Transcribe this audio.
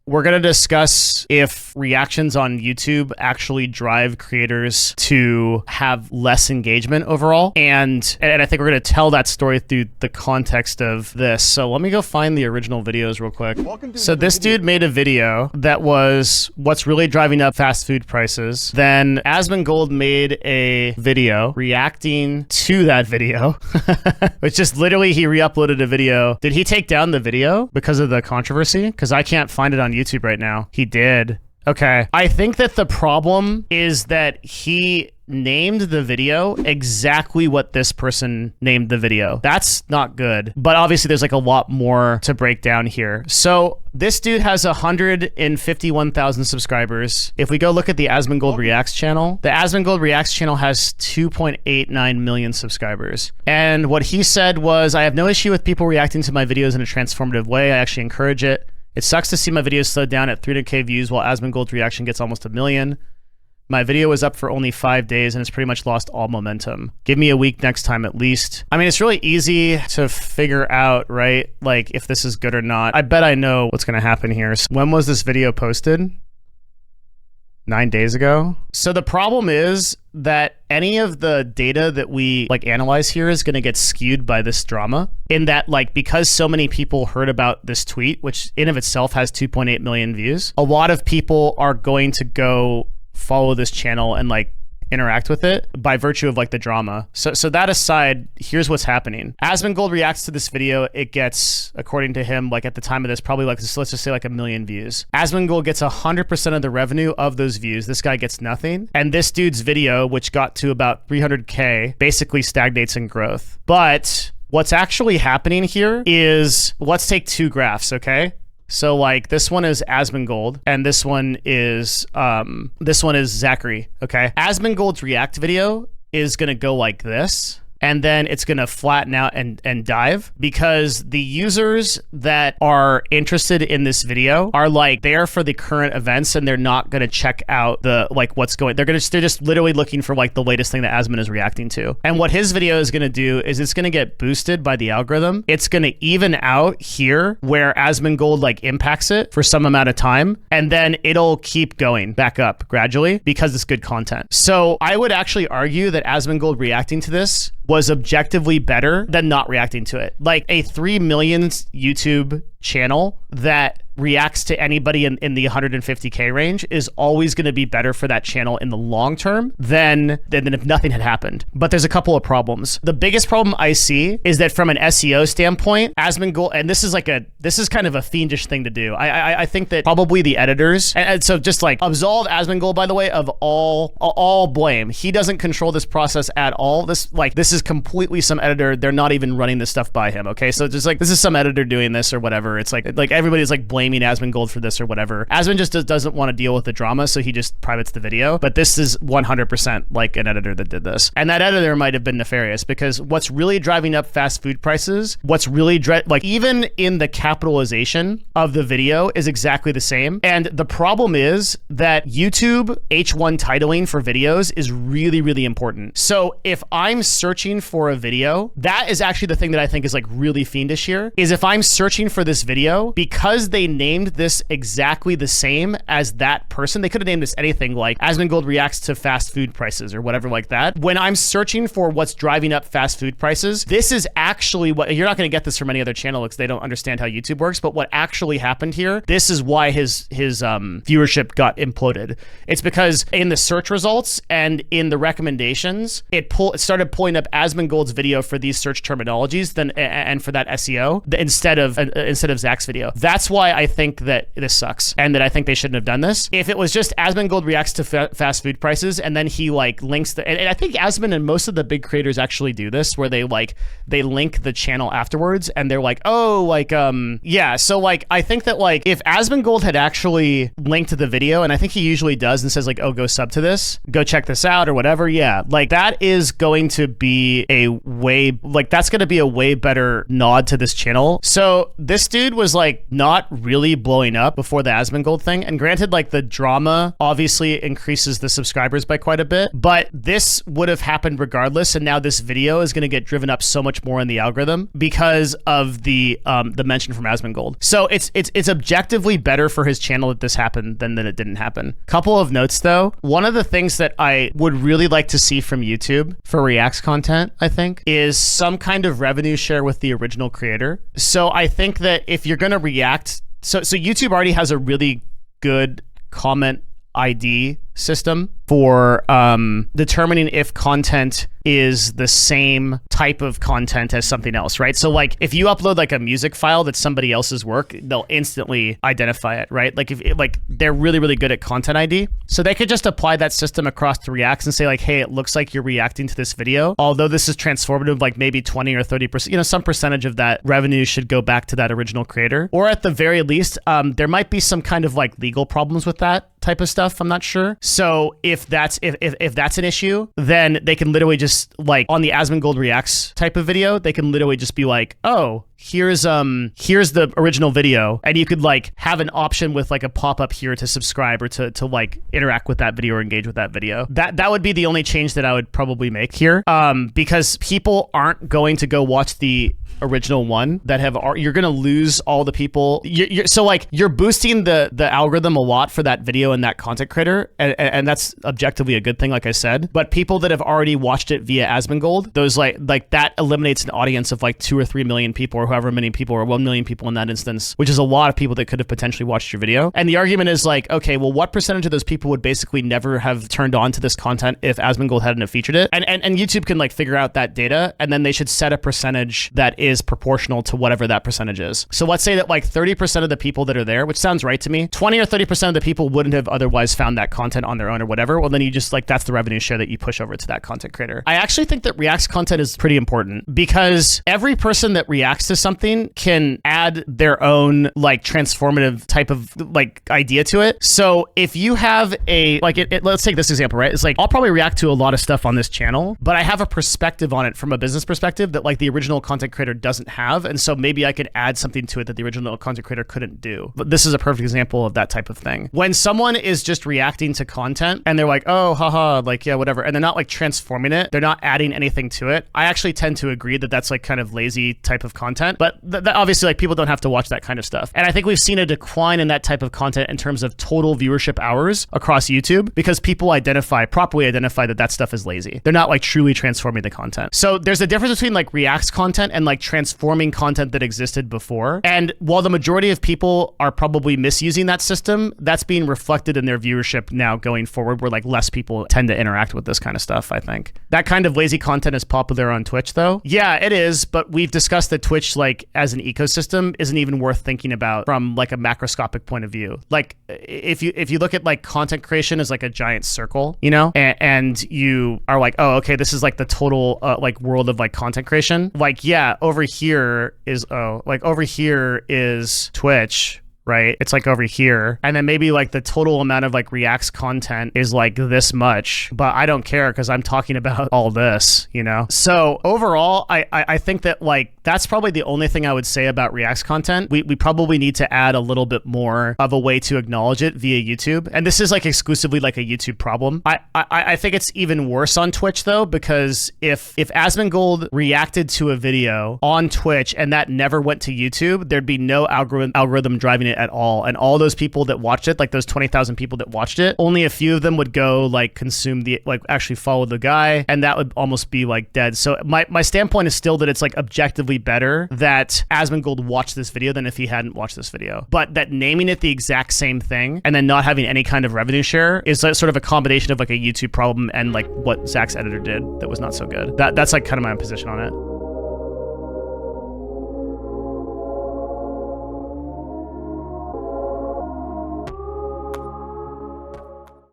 we're going to discuss if reactions on YouTube actually drive creators to have less engagement overall. And I think we're going to tell that story through the context of this. So let me go find the original videos real quick. So this dude made a video that was what's really driving up fast food prices. Then Asmongold made a video reacting to that video, which just literally he re-uploaded a video. Did he take down the video because of the controversy? Because I can't find it on YouTube right now. He did. Okay. I think that the problem is that he named the video exactly what this person named the video. That's not good. But obviously there's like a lot more to break down here. So this dude has 151,000 subscribers. If we go look at the Asmongold Reacts channel, the Asmongold Reacts channel has 2.89 million subscribers. And what he said was, I have no issue with people reacting to my videos in a transformative way. I actually encourage it. It sucks to see my videos slowed down at 300K views while Asmongold's reaction gets almost 1 million. My video was up for only 5 days and it's pretty much lost all momentum. Give me a week next time at least. I mean, it's really easy to figure out, right? Like if this is good or not. I bet I know what's gonna happen here. So when was this video posted? 9 days ago. So the problem is that any of the data that we like analyze here is going to get skewed by this drama, in that like because so many people heard about this tweet, which in of itself has 2.8 million views, a lot of people are going to go follow this channel and like interact with it by virtue of like the drama. So that aside, here's what's happening. Asmongold reacts to this video. It gets, according to him, like at the time of this, probably like, let's just say like 1 million views. Asmongold gets 100% of the revenue of those views. This guy gets nothing. And this dude's video, which got to about 300K, basically stagnates in growth. But what's actually happening here is, let's take 2 graphs, okay? So like this one is Asmongold and this one is Zachary, okay? Asmongold's react video is gonna go like this, and then it's gonna flatten out and dive, because the users that are interested in this video are like there for the current events, and they're not gonna check out the like what's going. They're just literally looking for like the latest thing that Asmon is reacting to. And what his video is gonna do is it's gonna get boosted by the algorithm. It's gonna even out here where Asmongold like impacts it for some amount of time, and then it'll keep going back up gradually because it's good content. So I would actually argue that Asmongold reacting to this was objectively better than not reacting to it. Like a 3 million YouTube channel that reacts to anybody in the 150K range is always going to be better for that channel in the long term than if nothing had happened. But there's a couple of problems. The biggest problem I see is that from an SEO standpoint, Asmongold, and this is kind of a fiendish thing to do. I think that probably the editors, and so just like absolve Asmongold, by the way, of all blame. He doesn't control this process at all. This is completely some editor. They're not even running this stuff by him. Okay, so just like this is some editor doing this or whatever. It's like everybody's like blaming Asmongold for this or whatever. Asmon just doesn't want to deal with the drama, so he just privates the video. But this is 100% like an editor that did this. And that editor might have been nefarious, because what's really driving up fast food prices, what's really like even in the capitalization of the video is exactly the same. And the problem is that YouTube H1 titling for videos is really, really important. So if I'm searching for a video, that is actually the thing that I think is like really fiendish here, is if I'm searching for this video, because they named this exactly the same as that person, they could have named this anything like Asmongold reacts to fast food prices or whatever like that. When I'm searching for what's driving up fast food prices, this is actually what, you're not going to get this from any other channel because they don't understand how YouTube works, but what actually happened here, this is why his viewership got imploded. It's because in the search results and in the recommendations, it started pulling up Asmongold's video for these search terminologies and for that SEO instead of Zach's video. That's why I think that this sucks and that I think they shouldn't have done this. If it was just Asmongold reacts to fast food prices and then he like links and I think Asmon and most of the big creators actually do this, where they link the channel afterwards and they're like, oh, like yeah. So like I think that like if Asmongold had actually linked the video, and I think he usually does, and says like, oh, go sub to this, go check this out or whatever, yeah, like that is going to be a way better nod to this channel. So this dude was like not really really blowing up before the Asmongold thing. And granted, like the drama obviously increases the subscribers by quite a bit, but this would have happened regardless. And now this video is going to get driven up so much more in the algorithm because of the mention from Asmongold. So it's objectively better for his channel that this happened than that it didn't happen. Couple of notes though. One of the things that I would really like to see from YouTube for Reacts content, I think, is some kind of revenue share with the original creator. So I think that if you're going to react, so YouTube already has a really good comment ID system for determining if content is the same type of content as something else, right? So like if you upload like a music file that's somebody else's work, they'll instantly identify it, right? Like like they're really, really good at content ID. So they could just apply that system across to Reacts and say like, hey, it looks like you're reacting to this video. Although this is transformative, like maybe 20 or 30%, you know, some percentage of that revenue should go back to that original creator. Or at the very least, there might be some kind of like legal problems with that type of stuff. I'm not sure. So if that's an issue, then they can literally just like on the Asmongold Reacts type of video, they can literally just be like, oh, here's the original video, and you could like have an option with like a pop-up here to subscribe or to like interact with that video or engage with that video. That would be the only change that I would probably make here, because people aren't going to go watch the original one that have, you're gonna lose all the people. So like you're boosting the algorithm a lot for that video and that content creator, and that's objectively a good thing, like I said. But people that have already watched it via Asmongold, those like that eliminates an audience of like 2 or 3 million people, or however many people, or 1 million people in that instance, which is a lot of people that could have potentially watched your video. And the argument is like, okay, well, what percentage of those people would basically never have turned on to this content if Asmongold hadn't have featured it? And YouTube can like figure out that data, and then they should set a percentage that is proportional to whatever that percentage is. So let's say that like 30% of the people that are there, which sounds right to me, 20 or 30% of the people wouldn't have otherwise found that content on their own or whatever. Well, then you just like, that's the revenue share that you push over to that content creator. I actually think that Reacts content is pretty important because every person that reacts to something can add their own like transformative type of like idea to it. So if you have a, like let's take this example, right? It's like, I'll probably react to a lot of stuff on this channel, but I have a perspective on it from a business perspective that like the original content creator doesn't have. And so maybe I could add something to it that the original content creator couldn't do. But this is a perfect example of that type of thing. When someone is just reacting to content and they're like, oh, haha, like, yeah, whatever. And they're not like transforming it. They're not adding anything to it. I actually tend to agree that that's like kind of lazy type of content, but obviously like people don't have to watch that kind of stuff. And I think we've seen a decline in that type of content in terms of total viewership hours across YouTube because people properly identify that stuff is lazy. They're not like truly transforming the content. So there's a difference between like Reacts content and like transforming content that existed before. And while the majority of people are probably misusing that system, that's being reflected in their viewership now going forward, where like less people tend to interact with this kind of stuff, I think. That kind of lazy content is popular on Twitch though. Yeah, it is, but we've discussed that Twitch like as an ecosystem isn't even worth thinking about from like a macroscopic point of view. Like if you look at like content creation as like a giant circle, you know, and you are like, oh, okay, this is like the total like world of like content creation. Like, yeah, over here is Twitch, right? It's like over here. And then maybe like the total amount of like Reacts content is like this much, but I don't care because I'm talking about all this, you know? So overall, I think that like, that's probably the only thing I would say about Reacts content. We probably need to add a little bit more of a way to acknowledge it via YouTube. And this is like exclusively like a YouTube problem. I think it's even worse on Twitch though, because if Asmongold reacted to a video on Twitch and that never went to YouTube, there'd be no algorithm driving it at all. And all those people that watched it, like those 20,000 people that watched it, only a few of them would go like consume like actually follow the guy. And that would almost be like dead. So my standpoint is still that it's like objectively better that Asmongold watched this video than if he hadn't watched this video. But that naming it the exact same thing and then not having any kind of revenue share is like sort of a combination of like a YouTube problem and like what Zach's editor did that was not so good. That's like kind of my position on it.